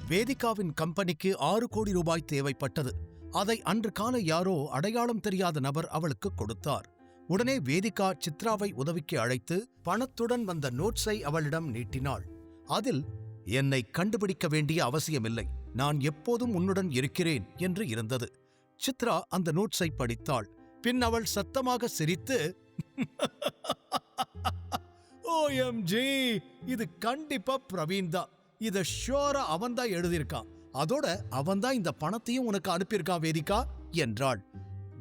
வேதிகாவின் கம்பெனிக்கு 6 கோடி ரூபாய் தேவைப்பட்டது. அதை அன்று காலை யாரோ அடையாளம் தெரியாத நபர் அவளுக்கு கொடுத்தார். உடனே வேதிகா சித்ராவை உதவிக்கு அழைத்து பணத்துடன் வந்த நோட்ஸை அவளிடம் நீட்டினாள். அதில், என்னை கண்டுபிடிக்க வேண்டிய அவசியமில்லை, நான் எப்போதும் உன்னுடன் இருக்கிறேன் என்று இருந்தது. சித்ரா அந்த நோட்ஸை படித்தாள். பின் அவள் சத்தமாக சிரித்து, ஓஎம்ஜி, இது கண்டிப்பா பிரவீன் தான், இத ஷோரா அவன்தான் எழுதியிருக்கான், அதோட அவன்தான் இந்த பணத்தையும் உனக்கு அனுப்பியிருக்கான் வேதிகா என்றாள்.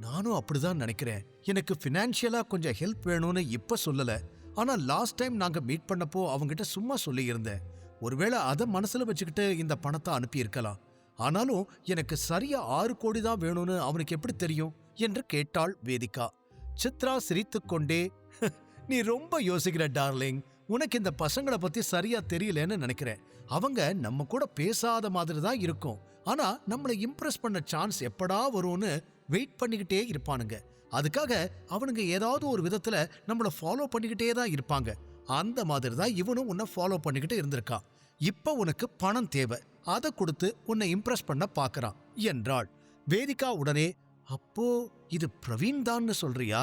நானும் அப்படிதான் நினைக்கிறேன். எனக்கு பினான்சியலா கொஞ்சம் ஹெல்ப் வேணும்னு இப்ப சொல்லல, ஆனா லாஸ்ட் டைம் நாங்க மீட் பண்ணப்போ அவங்கிட்ட சும்மா சொல்லி இருந்தேன். ஒருவேளை அதை மனசுல வச்சுக்கிட்டு இந்த பணத்தை அனுப்பியிருக்கலாம். ஆனாலும் எனக்கு சரியா 6 கோடி தான் வேணும்னு அவனுக்கு எப்படி தெரியும் என்று கேட்டாள் வேதிகா. சித்ரா சிரித்துக்கொண்டே, நீ ரொம்ப யோசிக்கிற டார்லிங், உனக்கு இந்த பசங்களை பத்தி சரியா தெரியலன்னு நினைக்கிறேன். அவங்க நம்ம கூட பேசாத மாதிரி தான் இருக்கும், ஆனா நம்மளை இம்ப்ரெஸ் பண்ண சான்ஸ் எப்படா வரும்னு வெயிட் பண்ணிக்கிட்டே இருப்பானுங்க. அதுக்காக அவனுங்க ஏதாவது ஒரு விதத்துல நம்மளை ஃபாலோ பண்ணிக்கிட்டே தான் இருப்பாங்க. அந்த மாதிரி தான் இவனும் உன்னை ஃபாலோ பண்ணிக்கிட்டு இருந்திருக்கான். இப்ப உனக்கு பணம் தேவை, அதை கொடுத்து உன்னை இம்ப்ரெஸ் பண்ண பாக்குறான் என்றாள். வேதிகா உடனே, அப்போ இது பிரவீன் தான்னு சொல்றியா?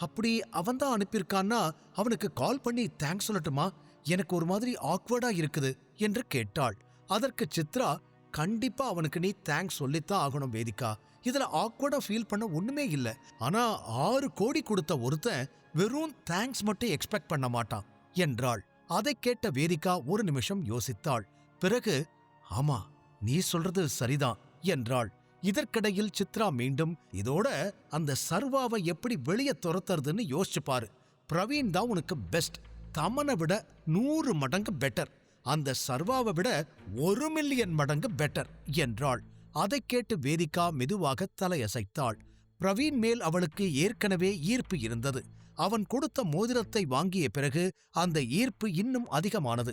அப்படி அவன்தான் அனுப்பியிருக்கான்னா அவனுக்கு கால் பண்ணி தேங்க்ஸ் சொல்லட்டுமா? எனக்கு ஒரு மாதிரி ஆக்வர்டா இருக்குது என்று கேட்டாள். அதற்கு சித்ரா, கண்டிப்பா அவனுக்கு நீ தேங்க்ஸ் சொல்லித்தான் ஆகணும் வேதிகா, இதுல ஆக்வர்டா ஃபீல் பண்ண ஒண்ணுமே இல்ல. ஆனா 6 கோடி கொடுத்த ஒருத்தன் வெறும் தேங்க்ஸ் மட்டும் எக்ஸ்பெக்ட் பண்ண மாட்டான் என்றாள். அதை கேட்ட வேதிகா ஒரு நிமிஷம் யோசித்தாள். பிறகு, ஆமா, நீ சொல்றது சரிதான் என்றாள். இதற்கிடையில் சித்ரா மீண்டும், இதோட அந்த சர்வாவை எப்படி வெளியே துரத்துறதுன்னு யோசிச்சு பாரு. பிரவீன் தான் உனக்கு பெஸ்ட், தமனை விட 100 மடங்கு பெட்டர், அந்த சர்வாவை விட 1 மில்லியன் மடங்கு பெட்டர் என்றாள். அதை கேட்டு வேதிகா மெதுவாக தலையசைத்தாள். பிரவீன் மேல் அவளுக்கு ஏற்கனவே ஈர்ப்பு இருந்தது. அவன் கொடுத்த மோதிரத்தை வாங்கிய பிறகு அந்த ஈர்ப்பு இன்னும் அதிகமானது.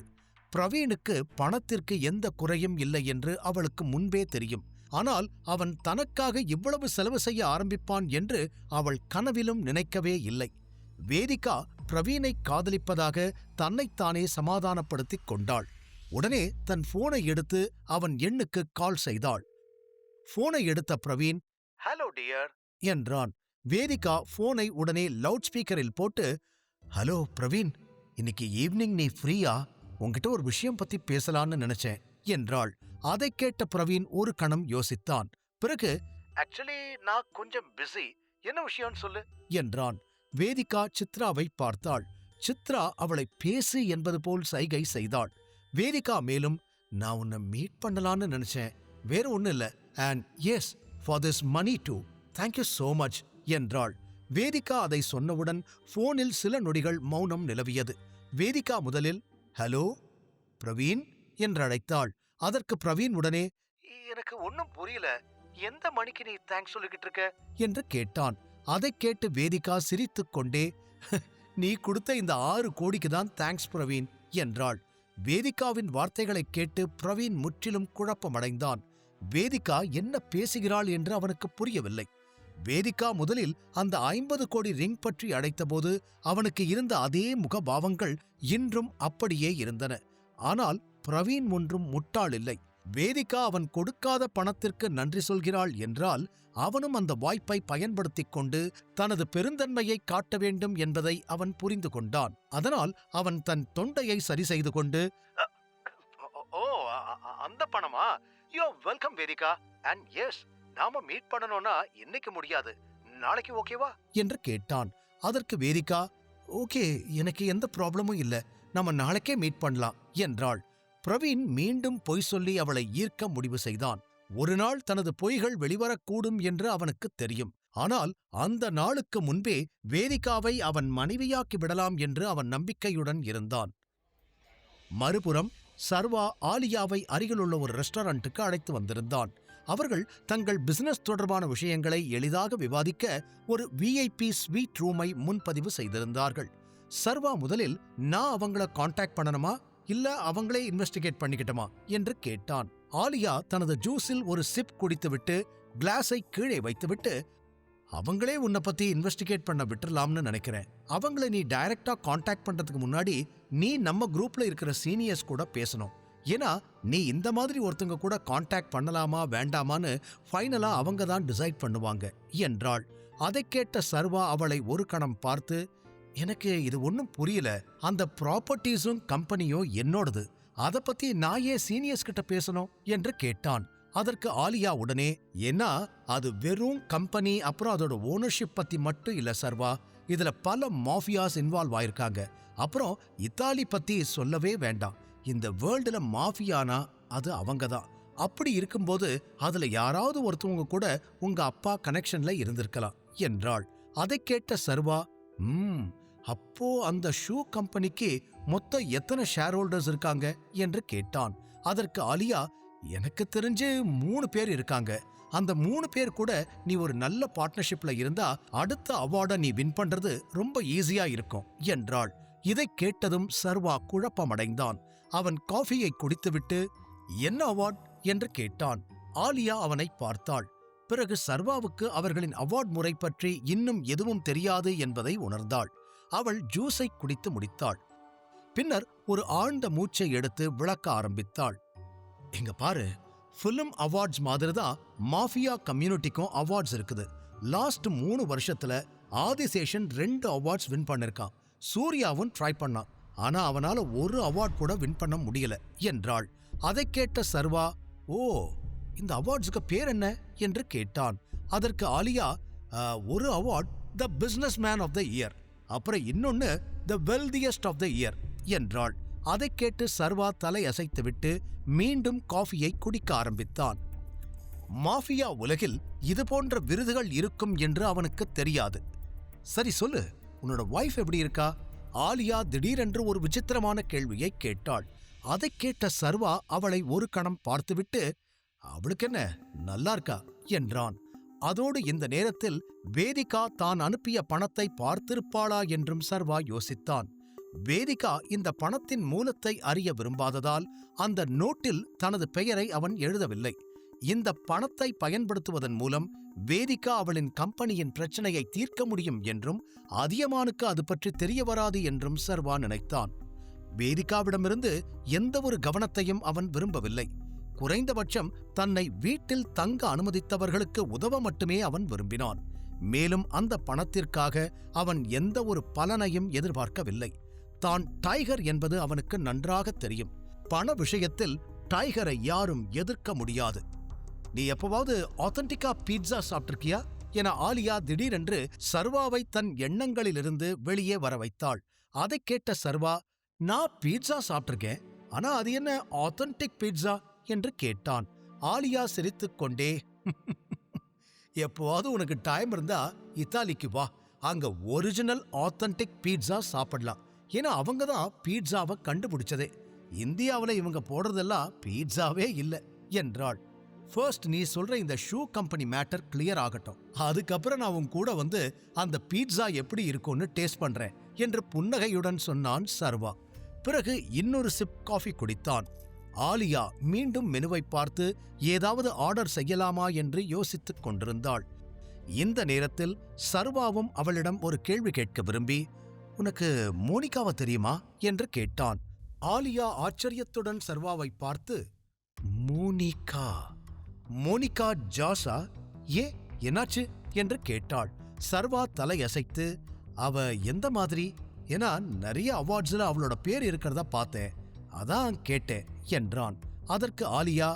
பிரவீனுக்கு பணத்திற்கு எந்த குறையும் இல்லை என்று அவளுக்கு முன்பே தெரியும். ஆனால் அவன் தனக்காக இவ்வளவு செலவு செய்ய ஆரம்பிப்பான் என்று அவள் கனவிலும் நினைக்கவே இல்லை. வேதிகா பிரவீனை காதலிப்பதாக தன்னைத்தானே சமாதானப்படுத்திக் கொண்டாள். உடனே தன் போனை எடுத்து அவன் எண்ணுக்கு கால் செய்தாள். போனை எடுத்த பிரவீன், ஹலோ டியர் என்றான். வேதிகா போனை உடனே லவுட் ஸ்பீக்கரில் போட்டு, ஹலோ பிரவீன், இன்னைக்கு ஈவினிங் நீ ஃப்ரீயா? உன்கிட்ட ஒரு விஷயம் பத்தி பேசலான்னு நினைச்சேன் என்றாள். அதை கேட்ட பிரவீன் ஒரு கணம் யோசித்தான். பிறகு, ஆக்சுவலி நான் கொஞ்சம் பிஸி, என்ன விஷயம்னு சொல்லு என்றான். வேதிகா சித்ராவை பார்த்தாள். சித்ரா அவளை பேசு என்பது போல் சைகை செய்தாள். வேதிகா மேலும், நான் உன்னை மீட் பண்ணலான்னு நினைச்சேன், வேற ஒன்னும் இல்ல, and yes for this money too, thank you so much என்றாள். வேதிகா அதை சொன்னவுடன் போனில் சில நொடிகள் மௌனம் நிலவியது. வேதிகா முதலில் ஹலோ பிரவீன் என்றழைத்தாள். அதற்கு பிரவீன் உடனே, எனக்கு ஒன்னும் புரியல, எந்த மணிக்கு நீ தேங்க்ஸ் சொல்லிக்கிட்டு இருக்க என்று கேட்டான். அதை கேட்டு வேதிகா சிரித்துக் கொண்டே, நீ கொடுத்த இந்த 6 கோடிக்கு தான் தேங்க்ஸ் பிரவீன் என்றாள். வேதிகாவின் வார்த்தைகளைக் கேட்டு பிரவீன் முற்றிலும் குழப்பமடைந்தான். வேதிகா என்ன பேசுகிறாள் என்று அவனுக்கு புரியவில்லை. வேதிகா முதலில் அந்த 50 கோடி ரிங் பற்றி அழைத்தபோது அவனுக்கு இருந்த அதே முகபாவங்கள் இன்றும் அப்படியே இருந்தன. ஆனால் பிரவீன் ஒன்றும் முட்டாள் இல்லை. வேதிகா அவன் கொடுக்காத பணத்திற்கு நன்றி சொல்கிறாள் என்றால் அவனும் அந்த வாய்ப்பை பயன்படுத்திக் கொண்டு தனது பெருந்தன்மையை காட்ட வேண்டும் என்பதை அவன் புரிந்து கொண்டான். அதனால் அவன் தன் தொண்டையை சரி செய்து கொண்டு, ஓ, அந்த பணமா? You welcome Vedika, and yes, நாம மீட் பண்ணணும்னா இன்னைக்கு முடியாது, நாளைக்கு ஓகேவா என்று கேட்டான். அதற்கு வேதிகா, ஓகே, எனக்கு எந்த ப்ராப்ளமும் இல்ல, நாம நாளைக்கே மீட் பண்ணலாம் என்றாள். பிரவீன் மீண்டும் பொய் சொல்லி அவளை ஈர்க்க முடிவு செய்தான். ஒரு நாள் தனது பொய்கள் வெளிவரக்கூடும் என்று அவனுக்கு தெரியும். ஆனால் அந்த நாளுக்கு முன்பே வேதிகாவை அவன் மனைவியாக்கி விடலாம் என்று அவன் நம்பிக்கையுடன் இருந்தான். மறுபுறம் சர்வா ஆலியாவை அருகிலுள்ள ஒரு ரெஸ்டாரண்ட்டுக்கு அழைத்து வந்திருந்தான். அவர்கள் தங்கள் பிசினஸ் தொடர்பான விஷயங்களை எளிதாக விவாதிக்க ஒரு விஐபி ஸ்வீட் ரூமை முன்பதிவு செய்திருந்தார்கள். சர்வா முதலில், நான் அவங்கள கான்டாக்ட் பண்ணணுமா இல்ல அவங்களே இன்வெஸ்டிகேட் பண்ணிக்கிட்டமா என்று கேட்டான். ஆலியா தனது ஜூஸில் ஒரு சிப் குடித்துவிட்டு கிளாஸை கீழே வைத்துவிட்டு, அவங்களே உன்னை பத்தி இன்வெஸ்டிகேட் பண்ண விட்டுறலாம்னு நினைக்கிறேன். அவங்கள நீ டைரக்டா கான்டாக்ட் பண்றதுக்கு முன்னாடி நீ நம்ம குரூப்ல இருக்கிற சீனியர்ஸ் கூட பேசணும். ஏன்னா நீ இந்த மாதிரி ஒருத்தங்க கூட காண்டாக்ட் பண்ணலாமா வேண்டாமான்னு ஃபைனலா அவங்க தான் டிசைட் பண்ணுவாங்க என்றாள். அதை கேட்ட சர்வா அவளை ஒரு கணம் பார்த்து, எனக்கு இது ஒன்றும் புரியல. அந்த ப்ராப்பர்ட்டிஸும் கம்பெனியும் என்னோடது. அதை பத்தி நான் ஏன் சீனியர்ஸ் கிட்ட பேசணும் என்று கேட்டான். அதற்கு ஆலியா உடனே, ஏன்னா அது வெறும் கம்பெனி அப்புறம் அதோட ஓனர்ஷிப் பத்தி மட்டும் இல்ல சர்வா, இதுல பல மாஃபியாஸ் இன்வால்வ் ஆயிருக்காங்க. அப்புறம் இத்தாலி பத்தி சொல்லவே வேண்டாம். இந்த வேர்ல்டுல மாஃபியானா அது அவங்க தான். அப்படி இருக்கும்போது அதுல யாராவது ஒருத்தவங்க கூட உங்க அப்பா கனெக்ஷன்ல இருந்திருக்கலாம் என்றாள். அதை கேட்ட சர்வா, அப்போ அந்த ஷூ கம்பெனிக்கு மொத்தம் எத்தனை ஷேர் ஹோல்டர்ஸ் இருக்காங்க என்று கேட்டான். அதற்கு ஆலியா, எனக்கு தெரிஞ்சு 3 பேர் இருக்காங்க. அந்த 3 பேர் கூட நீ ஒரு நல்ல பார்ட்னர்ஷிப்ல இருந்தா அடுத்த அவார்டை நீ வின் பண்றது ரொம்ப ஈஸியா இருக்கும் என்றாள். இதை கேட்டதும் சர்வா குழப்பமடைந்தான். அவன் காஃபியை குடித்துவிட்டு, என்ன அவார்ட் என்று கேட்டான். ஆலியா அவனை பார்த்தாள். பிறகு சர்வாவுக்கு அவர்களின் அவார்ட் முறை பற்றி இன்னும் எதுவும் தெரியாது என்பதை உணர்ந்தாள். அவள் ஜூஸை குடித்து முடித்தாள். பின்னர் ஒரு ஆழ்ந்த மூச்சை எடுத்து விளக்க ஆரம்பித்தாள். இங்க பாரு, ஃபிலிம் அவார்ட்ஸ் மாதிரிதான் மாஃபியா கம்யூனிட்டிக்கும் அவார்ட்ஸ் இருக்குது. லாஸ்ட் 3 வருஷத்துல ஆதிசேஷன் 2 அவார்ட்ஸ் வின் பண்ணிருக்கான். சூர்யாவும் ட்ரை பண்ணான். ஆனா அவனால ஒரு அவார்ட் கூட வின் பண்ண முடியல என்றாள். அதை கேட்ட சர்வா, ஓ, இந்த அவார்ட்ஸுக்கு பேர் என்ன என்று கேட்டான். அதற்கு ஆலியா, ஒரு award the business man of the year, அப்புறம் இன்னொன்னு த வெல்தியஸ்ட் ஆஃப் த இயர் என்றாள். அதை கேட்டு சர்வா தலை அசைத்துவிட்டு மீண்டும் காஃபியை குடிக்க ஆரம்பித்தான். மாஃபியா உலகில் இது போன்ற விருதுகள் இருக்கும் என்று அவனுக்கு தெரியாது. சரி சொல்லு, உன்னோட வைஃப் எப்படி இருக்கா? ஆலியா திடீரென்று ஒரு விசித்திரமான கேள்வியை கேட்டாள். அதை கேட்ட சர்வா அவளை ஒரு கணம் பார்த்துவிட்டு, அவளுக்கு என்ன, நல்லா இருக்கா என்றான். அதோடு இந்த நேரத்தில் வேதிகா தான் அனுப்பிய பணத்தை பார்த்திருப்பாளா என்றும் சர்வா யோசித்தான். வேதிகா இந்த பணத்தின் மூலத்தை அறிய விரும்பாததால் அந்த நோட்டில் தனது பெயரை அவன் எழுதவில்லை. இந்த பணத்தை பயன்படுத்துவதன் மூலம் வேதிகா அவளின் கம்பெனியின் பிரச்சனையை தீர்க்க முடியும் என்றும் அதியமானுக்கு அது பற்றி தெரிய வராது என்றும் சர்வா நினைத்தான். வேதிகாவிடமிருந்து எந்த ஒரு கவனத்தையும் அவன் விரும்பவில்லை. குறைந்தபட்சம் தன்னை வீட்டில் தங்க அனுமதித்தவர்களுக்கு உதவ மட்டுமே அவன் விரும்பினான். மேலும் அந்த பணத்திற்காக அவன் எந்த ஒரு பலனையும் எதிர்பார்க்கவில்லை. தான் டைகர் என்பது அவனுக்கு நன்றாக தெரியும். பண விஷயத்தில் டைகரை யாரும் எதிர்க்க முடியாது. நீ எப்பவாவது ஆத்தென்டிக்கா பீட்சா சாப்பிட்டிருக்கியா என ஆலியா திடீரென்று சர்வாவை தன் எண்ணங்களிலிருந்து வெளியே வர வைத்தாள். அதை கேட்ட சர்வா, நான் பீட்சா சாப்பிட்டிருக்கேன், ஆனா அது என்ன ஆத்தென்டிக் பீட்சா என்று கேட்டான். ஆலியா சிரித்துக்கொண்டே, எப்போவாவது உனக்கு டைம் இருந்தா இத்தாலிக்கு வா, அங்க ஒரிஜினல் ஆத்தென்டிக் பீட்சா சாப்பிடலாம். ஏன்னா அவங்க தான் பீட்சாவை கண்டுபிடிச்சதே. இந்தியாவில் இவங்க போடுறதெல்லாம் பீட்சாவே இல்லை என்றாள். ஃபர்ஸ்ட் நீ சொல்ற இந்த ஷூ கம்பெனி மேட்டர் கிளியர் ஆகட்டும், அதுக்கப்புறம் நான் உன் கூட வந்து அந்த பீட்சா எப்படி இருக்கும்னு டேஸ்ட் பண்றேன் என்று புன்னகையுடன் சொன்னான் சர்வா. பிறகு இன்னொரு சிப் காஃபி குடித்தான். ஆலியா மீண்டும் மெனுவை பார்த்து ஏதாவது ஆர்டர் செய்யலாமா என்று யோசித்துக் கொண்டிருந்தாள். இந்த நேரத்தில் சர்வாவும் அவளிடம் ஒரு கேள்வி கேட்க விரும்பி, உனக்கு மோனிகாவை தெரியுமா என்று கேட்டான். ஆலியா ஆச்சரியத்துடன் சர்வாவை பார்த்து, மோனிகா மோனிகா ஜாஸா, ஏ என்னாச்சு என்று கேட்டாள். சர்வா தலையசைத்து, அவ எந்த மாதிரி, ஏன்னா நிறைய அவார்ட்ஸ்ல அவளோட பேர் இருக்கிறதா பார்த்தேன், அதான் கேட்டேன் என்றான். அதற்கு ஆலியா,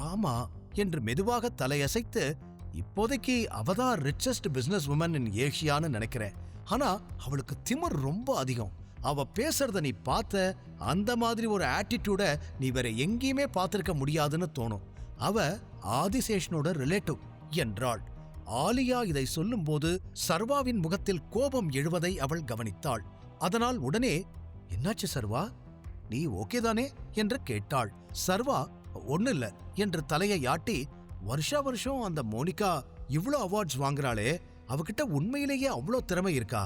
ஆமா என்று மெதுவாக தலையசைத்து, இப்போதைக்கு அவதான் ரிச்சஸ்ட் பிசினஸ் உமன் இன் ஏஷியான்னு நினைக்கிறேன். ஆனா அவளுக்கு திமிர் ரொம்ப அதிகம். அவ பேசுறத நீ பார்த்த அந்த மாதிரி ஒரு ஆட்டிடியூட நீ வேற எங்கேயுமே பார்த்திருக்க முடியாதுன்னு தோணும். அவ ஆதிசேஷனோட ரிலேட்டிவ் என்றாள். ஆலியா இதை சொல்லும்போது சர்வாவின் முகத்தில் கோபம் எழுவதை அவள் கவனித்தாள். அதனால் உடனே, என்னாச்சு சர்வா, நீ ஓகே தானே என்று கேட்டாள். சர்வா ஒன்னில்ல என்று தலையை ஆட்டி, வருஷம் அந்த மோனிகா இவ்ளோ அவார்ட்ஸ் வாங்குறாளே, அவகிட்ட உண்மையிலேயே அவ்வளோ திறமை இருக்கா?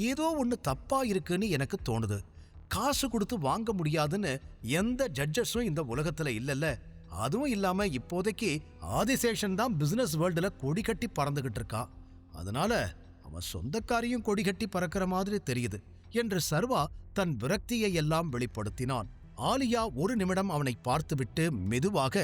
ஏதோ ஒன்று தப்பா இருக்குன்னு எனக்கு தோணுது. காசு கொடுத்து வாங்க முடியாதுன்னு எந்த ஜட்ஜஸும் இந்த உலகத்துல இல்லல்ல. அதுவும் இல்லாம இப்போதைக்கு ஆதிசேஷன் தான் பிசினஸ் வேர்ல்டுல கொடி கட்டி பறந்துகிட்டு இருக்கான். அதனால அவன் சொந்தக்காரியும் கொடி கட்டி பறக்கிற மாதிரி தெரியுது என்று சர்வா தன் விரக்தியை எல்லாம் வெளிப்படுத்தினான். ஆலியா ஒரு நிமிடம் அவனை பார்த்துவிட்டு மெதுவாக,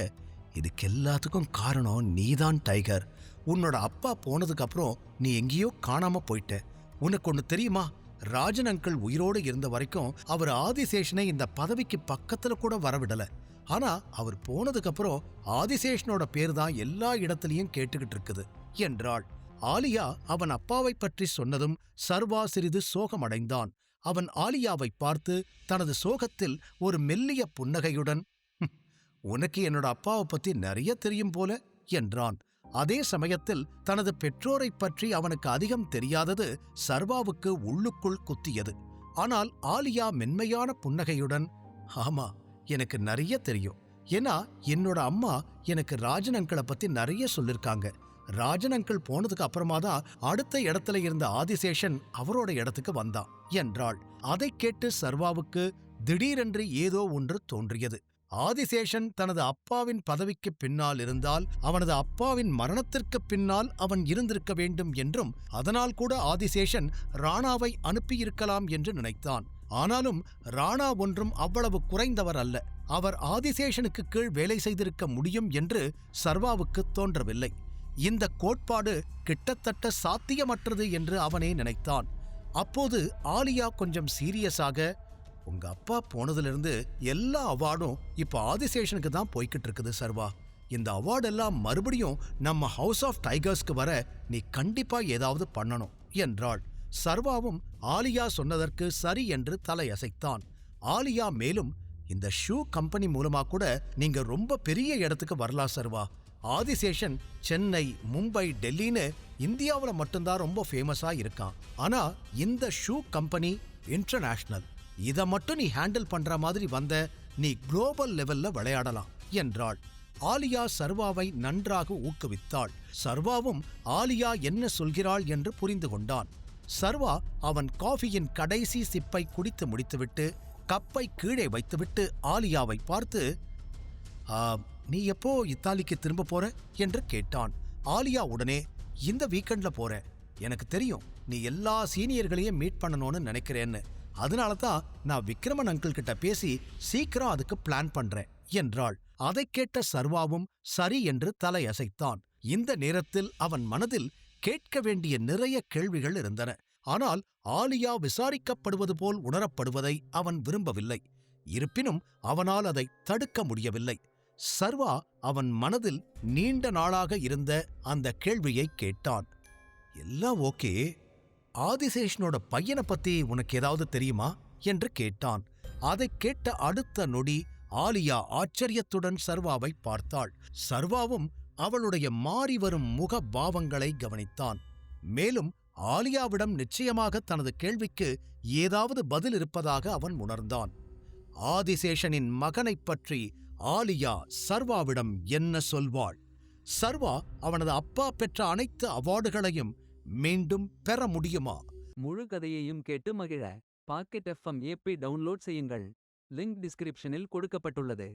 இதுக்கு எல்லாத்துக்கும் காரணம் நீதான் டைகர். உன்னோட அப்பா போனதுக்கு அப்புறம் நீ எங்கேயோ காணாம போயிட்ட. உனக்கு ஒண்ணு தெரியுமா? ராஜன் அங்கிள் உயிரோடு இருந்த வரைக்கும் அவர் ஆதிசேஷனை இந்த பதவிக்கு பக்கத்துல கூட வரவிடல. ஆனா அவர் போனதுக்கு அப்புறம் ஆதிசேஷனோட பேர் தான் எல்லா இடத்துலயும் கேட்டுக்கிட்டு இருக்குது என்றாள். ஆலியா அவன் அப்பாவை பற்றி சொன்னதும் சர்வா சிறிது சோகமடைந்தான். அவன் ஆலியாவை பார்த்து தனது சோகத்தில் ஒரு மெல்லிய புன்னகையுடன், உனக்கு என்னோட அப்பாவை பத்தி நிறைய தெரியும் போல என்றான். அதே சமயத்தில் தனது பெற்றோரை பற்றி அவனுக்கு அதிகம் தெரியாதது சர்வாவுக்கு உள்ளுக்குள் குத்தியது. ஆனால் ஆலியா மென்மையான புன்னகையுடன், ஆமா, எனக்கு நிறைய தெரியும். ஏன்னா என்னோட அம்மா எனக்கு ராஜன் அங்கிளை பத்தி நிறைய சொல்லிருக்காங்க. ராஜன் அங்கிள் போனதுக்கு அப்புறமா தான் அடுத்த இடத்துல இருந்த ஆதிசேஷன் அவரோட இடத்துக்கு வந்தான் என்றாள். அதை கேட்டு சர்வாவுக்கு திடீரென்று ஏதோ ஒன்று தோன்றியது. ஆதிசேஷன் தனது அப்பாவின் பதவிக்கு பின்னால் இருந்தால் அவனது அப்பாவின் மரணத்திற்கு பின்னால் அவன் இருந்திருக்க வேண்டும் என்றும், அதனால் கூட ஆதிசேஷன் ராணாவை அனுப்பியிருக்கலாம் என்று நினைத்தான். ஆனாலும் ராணா ஒன்றும் அவ்வளவு குறைந்தவர் அல்ல. அவர் ஆதிசேஷனுக்கு கீழ் வேலை செய்திருக்க முடியும் என்று சர்வாவுக்கு தோன்றவில்லை. இந்த கோட்பாடு கிட்டத்தட்ட சாத்தியமற்றது என்று அவனே நினைத்தான். அப்போது ஆலியா கொஞ்சம் சீரியஸாக, உங்க அப்பா போனதிலிருந்து எல்லா அவார்டும் இப்ப ஆதிசேஷனுக்கு தான் போய்கிட்டு இருக்குது சர்வா. இந்த அவார்டெல்லாம் மறுபடியும் நம்ம ஹவுஸ் ஆஃப் டைகர்ஸ்க்கு வர நீ கண்டிப்பா ஏதாவது பண்ணணும் என்றாள். சர்வாவும் ஆலியா சொன்னதற்கு சரி என்று தலையசைத்தான். ஆலியா மேலும், இந்த ஷூ கம்பெனி மூலமா கூட நீங்க ரொம்ப பெரிய இடத்துக்கு வரலாம் சர்வா. ஆதிசேஷன் சென்னை, மும்பை, டெல்லின்னு இந்தியாவில் மட்டும்தான் ரொம்ப ஃபேமஸா இருக்கான். ஆனா இந்த ஷூ கம்பெனி இன்டர்நேஷனல். இதை மட்டும் நீ ஹேண்டில் பண்ற மாதிரி வந்த நீ குளோபல் லெவல்ல விளையாடலாம் என்றாள். ஆலியா சர்வாவை நன்றாக ஊக்குவித்தாள். சர்வாவும் ஆலியா என்ன சொல்கிறாள் என்று புரிந்து கொண்டான். சர்வா அவன் காஃபியின் கடைசி சிப்பை குடித்து முடித்துவிட்டு கப்பை கீழே வைத்துவிட்டு ஆலியாவை பார்த்து, நீ எப்போ இத்தாலிக்கு திரும்ப போற என்று கேட்டான். ஆலியா உடனே, இந்த வீக்கெண்ட்ல போற. எனக்கு தெரியும் நீ எல்லா சீனியர்களையும் மீட் பண்ணணும்னு நினைக்கிறேன்னு. அதனால தான் நான் விக்ரமன் அங்கிள் கிட்ட பேசி சீக்கிரம் அதுக்கு பிளான் பண்றேன் என்றாள். அதை கேட்ட சர்வாவும் சரி என்று தலையசைத்தான். இந்த நேரத்தில் அவன் மனதில் கேட்க வேண்டிய நிறைய கேள்விகள் இருந்தன. ஆனால் ஆலியா விசாரிக்கப்படுவது போல் உணரப்படுவதை அவன் விரும்பவில்லை. இருப்பினும் அவனால் அதை தடுக்க முடியவில்லை. சர்வா அவன் மனதில் நீண்ட நாளாக இருந்த அந்த கேள்வியை கேட்டான். எல்லாம் ஓகே, ஆதிசேஷனோட பையனை பத்தி உனக்கு ஏதாவது தெரியுமா என்று கேட்டான். அதை கேட்ட அடுத்த நொடி ஆலியா ஆச்சரியத்துடன் சர்வாவை பார்த்தாள். சர்வாவும் அவளுடைய மாறிவரும் முக பாவங்களை கவனித்தான். மேலும் ஆலியாவிடம் நிச்சயமாக தனது கேள்விக்கு ஏதாவது பதில் இருப்பதாக அவன் உணர்ந்தான். ஆதிசேஷனின் மகனைப் பற்றி ஆலியா சர்வாவிடம் என்ன சொல்வாள்? சர்வா அவனது அப்பா பெற்ற அனைத்து அவார்டுகளையும் மீண்டும் பெற முடியுமா? முழு கதையையும் கேட்டு மகிழ பாக்கெட் FM ஏபி டவுன்லோட் செய்யுங்கள். லிங்க் டிஸ்கிரிப்ஷனில் கொடுக்கப்பட்டுள்ளது.